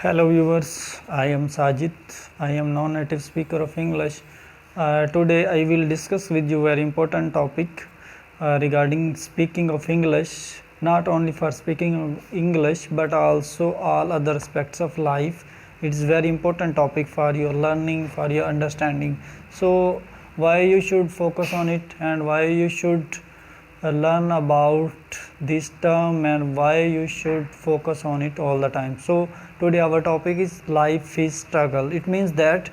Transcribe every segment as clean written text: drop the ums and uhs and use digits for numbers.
Hello viewers, I am Sajid. I am non-native speaker of English. Today I will discuss with you very important topic regarding speaking of English, not only for speaking of English but also all other aspects of life. It is very important topic for your learning, for your understanding. So why you should focus on it and why you should learn about this term and why you should focus on it all the time. So today our topic is life is struggle. It means that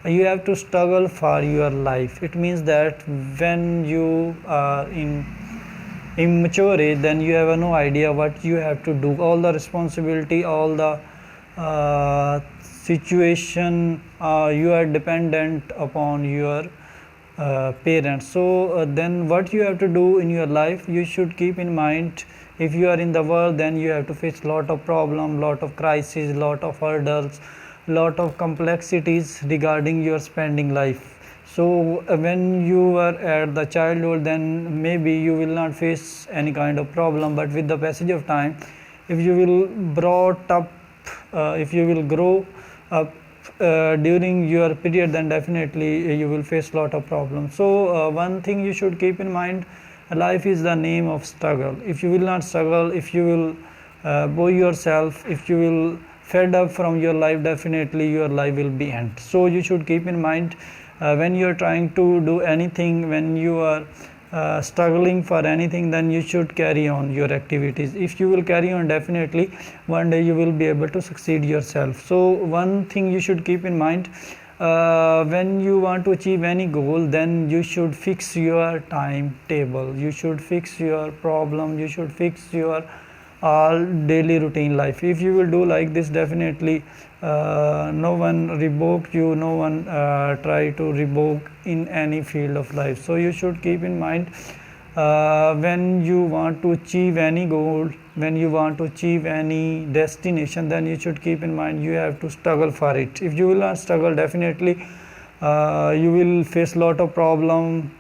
you have to struggle for your life. It means that when you are in immature age, then you have no idea what you have to do. All the responsibility, all the situation, you are dependent upon your parents. So then what you have to do in your life, you should keep in mind. If you are in the world, then you have to face lot of problem, lot of crises, lot of hurdles, lot of complexities regarding your spending life. So when you are at the childhood, then maybe you will not face any kind of problem, but with the passage of time, if you will brought up, if you will grow up during your period, then definitely you will face lot of problems. So one thing you should keep in mind, life is the name of struggle. If you will not struggle, if you will bore yourself, if you will fed up from your life, definitely your life will be end. So you should keep in mind when you are trying to do anything, when you are struggling for anything, then you should carry on your activities. If you will carry on, definitely one day you will be able to succeed yourself. So one thing you should keep in mind, when you want to achieve any goal, then you should fix your timetable, you should fix your problem, you should fix your all daily routine life. If you will do like this, definitely no one revoke you, no one try to revoke in any field of life. So you should keep in mind, when you want to achieve any goal, when you want to achieve any destination, then you should keep in mind you have to struggle for it. If you will not struggle, definitely you will face lot of problem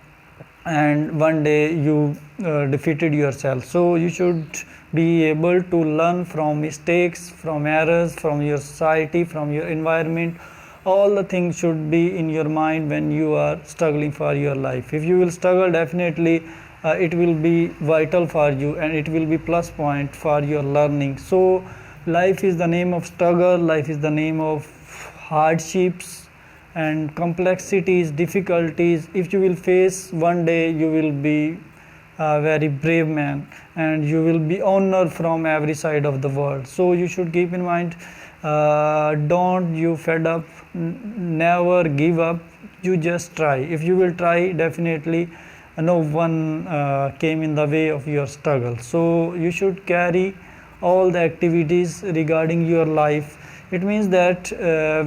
and one day you defeated yourself. So you should be able to learn from mistakes, from errors, from your society, from your environment. All the things should be in your mind when you are struggling for your life. If you will struggle, definitely it will be vital for you and it will be plus point for your learning. So life is the name of struggle, life is the name of hardships and complexities, difficulties. If you will face, one day you will be a very brave man and you will be honored from every side of the world. So you should keep in mind, don't you fed up, never give up, you just try. If you will try, definitely no one came in the way of your struggle. So you should carry all the activities regarding your life. It means that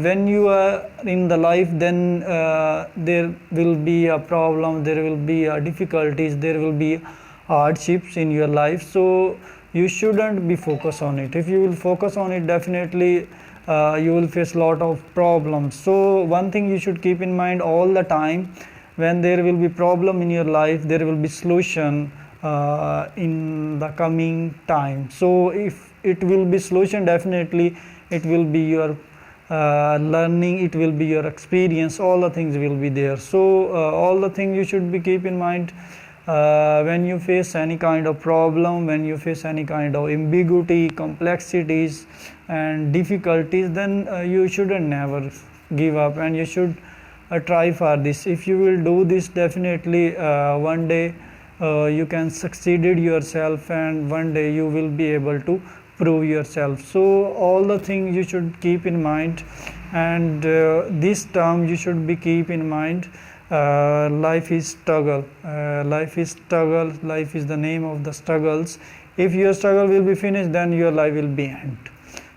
when you are in the life, then there will be a problem, there will be difficulties, there will be hardships in your life. So you shouldn't be focused on it. If you will focus on it, definitely you will face a lot of problems. So one thing you should keep in mind all the time, when there will be problem in your life, there will be solution in the coming time. So if it will be solution, definitely it will be your learning, it will be your experience, all the things will be there. So all the things you should be keep in mind, when you face any kind of problem, when you face any kind of ambiguity, complexities and difficulties, then you shouldn't never give up and you should try for this. If you will do this, definitely one day you can succeed yourself and one day you will be able to prove yourself. So all the things you should keep in mind, and this term you should be keep in mind, life is struggle, life is struggle, life is the name of the struggles. If your struggle will be finished, then your life will be end.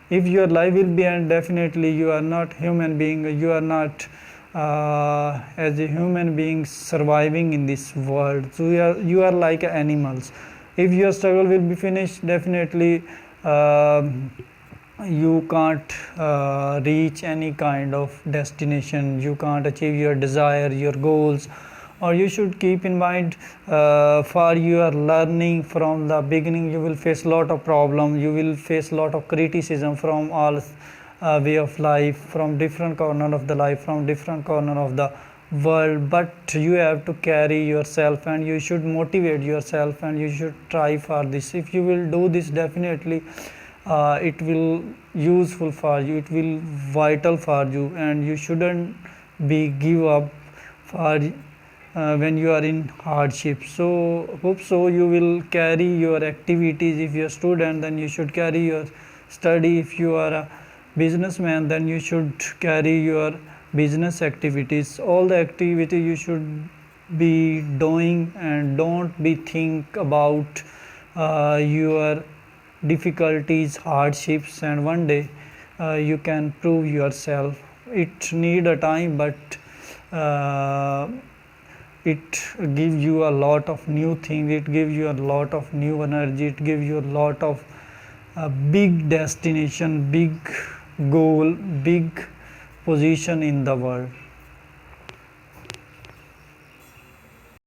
If your life will be end, definitely you are not human being, you are not as a human being surviving in this world. So you are like animals. If your struggle will be finished, definitely you can't reach any kind of destination, you can't achieve your desire, your goals. Or you should keep in mind, for your learning from the beginning, you will face lot of problem, you will face lot of criticism from all way of life, from different corner of the life, from different corner of the world, but you have to carry yourself and you should motivate yourself and you should try for this. If you will do this, definitely it will useful for you, it will vital for you, and you shouldn't be give up for when you are in hardship. So hope so you will carry your activities. If you are student, then you should carry your study. If you are a businessman, then you should carry your business activities. All the activity you should be doing, and don't be think about your difficulties, hardships, and one day you can prove yourself. It need a time, but uh, it gives you a lot of new things, it gives you a lot of new energy, it gives you a lot of big destination, big goal, big position in the world.